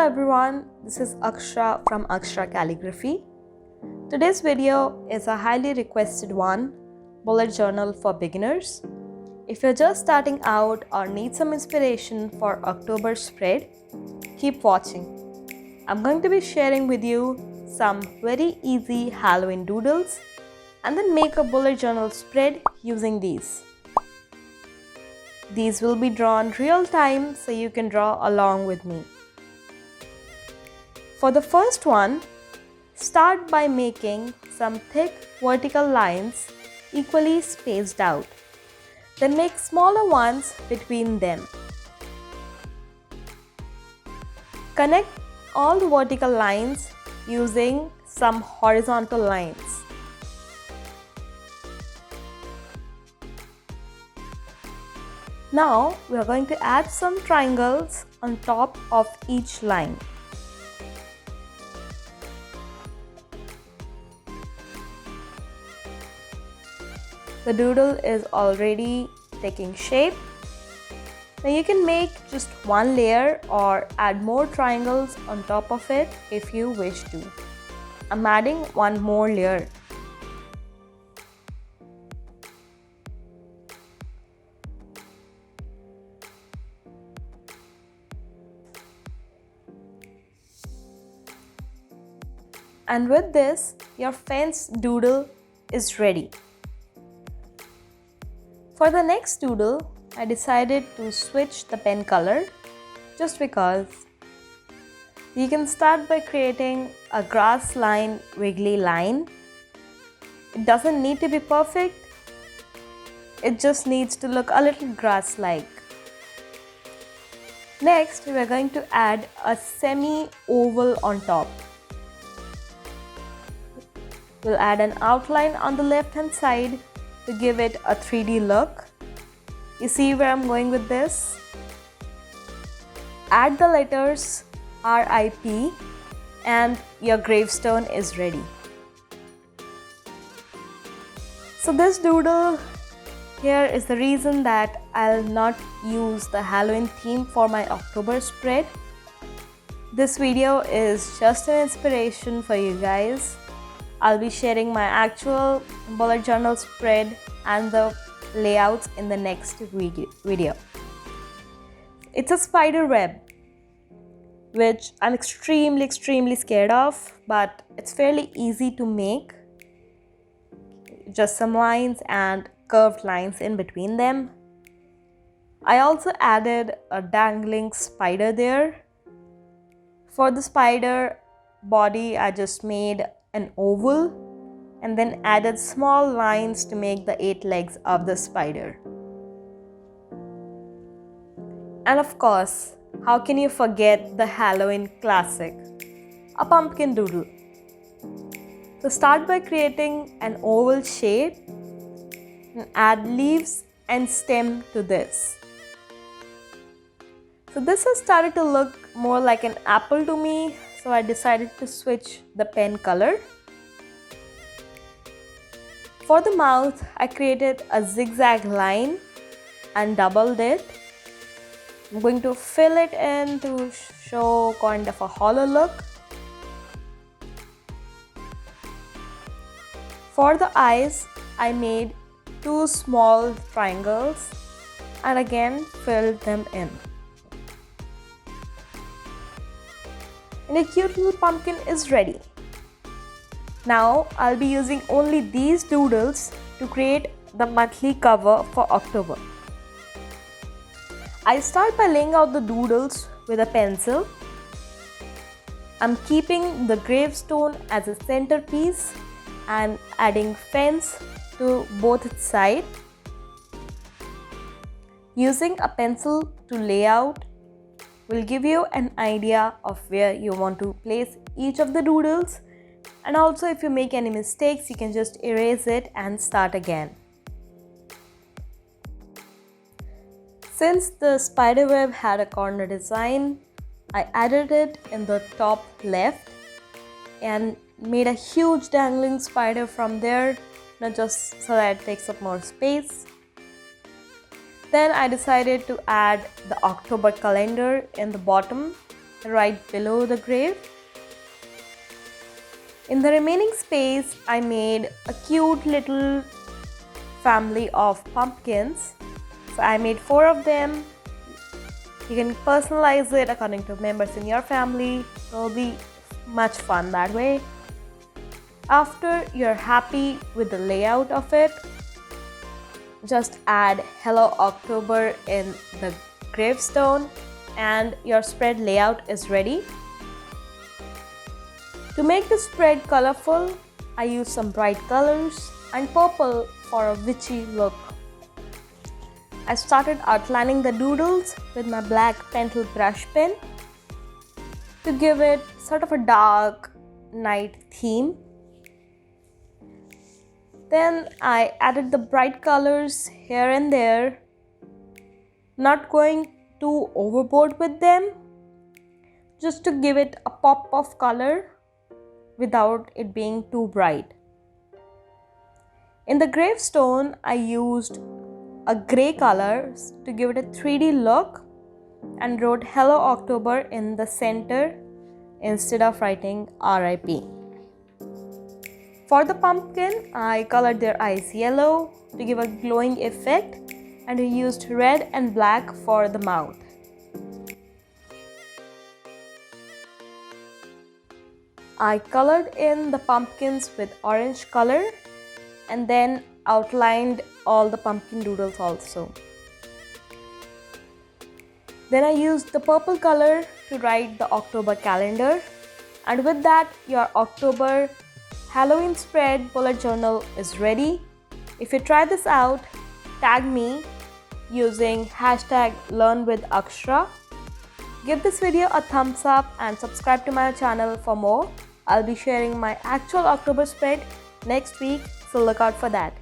everyone, this is Akshra from Akshra Calligraphy. Today's video is a highly requested one, bullet journal for beginners. If you're just starting out or need some inspiration for October spread, keep watching. I'm going to be sharing with you some very easy Halloween doodles and then make a bullet journal spread using these. These will be drawn real time so you can draw along with me. For the first one, start by making some thick vertical lines equally spaced out. Then make smaller ones between them. Connect all the vertical lines using some horizontal lines. Now we are going to add some triangles on top of each line. The doodle is already taking shape. Now you can make just one layer or add more triangles on top of it if you wish to. I'm adding one more layer. And with this, your fence doodle is ready. For the next doodle, I decided to switch the pen color just because. You can start by creating a grass line wiggly line. It doesn't need to be perfect. It just needs to look a little grass-like. Next, we are going to add a semi-oval on top. We'll add an outline on the left-hand side to give it a 3D look. You see where I'm going with this? Add the letters RIP and your gravestone is ready. So this doodle here is the reason that I'll not use the Halloween theme for my October spread. This video is just an inspiration for you guys. I'll be sharing my actual bullet journal spread and the layouts in the next video. It's a spider web, which I'm extremely scared of, but it's fairly easy to make. Just some lines and curved lines in between them. I also added a dangling spider there. For the spider body, I just made an oval and then added small lines to make the 8 legs of the spider. And of course, how can you forget the Halloween classic, a pumpkin doodle? So start by creating an oval shape and add leaves and stem to this. So this has started to look more like an apple to me. So I decided to switch the pen color. For the mouth, I created a zigzag line and doubled it. I'm going to fill it in to show kind of a hollow look. For the eyes, I made 2 small triangles and again filled them in. And a cute little pumpkin is ready. Now I'll be using only these doodles to create the monthly cover for October. I start by laying out the doodles with a pencil. I'm keeping the gravestone as a centerpiece and adding fence to both its sides. Using a pencil to lay out will give you an idea of where you want to place each of the doodles, and also if you make any mistakes you can just erase it and start again. Since the spiderweb had a corner design, I added it in the top left and made a huge dangling spider from there, not just so that it takes up more space. Then I decided to add the October calendar in the bottom right below the grave. In the remaining space, I made a cute little family of pumpkins. So I made 4 of them. You can personalize it according to members in your family. It will be much fun that way. After you're happy with the layout of it, just add Hello October in the gravestone and your spread layout is ready. To make the spread colorful, I use some bright colors and purple for a witchy look. I started outlining the doodles with my black pencil brush pen to give it sort of a dark night theme. Then I added the bright colors here and there, not going too overboard with them, just to give it a pop of color without it being too bright. In the gravestone, I used a grey color to give it a 3D look and wrote Hello October in the center instead of writing RIP. For the pumpkin, I colored their eyes yellow to give a glowing effect and I used red and black for the mouth. I colored in the pumpkins with orange color and then outlined all the pumpkin doodles also. Then I used the purple color to write the October calendar, and with that your October Halloween spread bullet journal is ready. If you try this out, tag me using #LearnWithAkshra. Give this video a thumbs up and subscribe to my channel for more. I'll be sharing my actual October spread next week, so look out for that.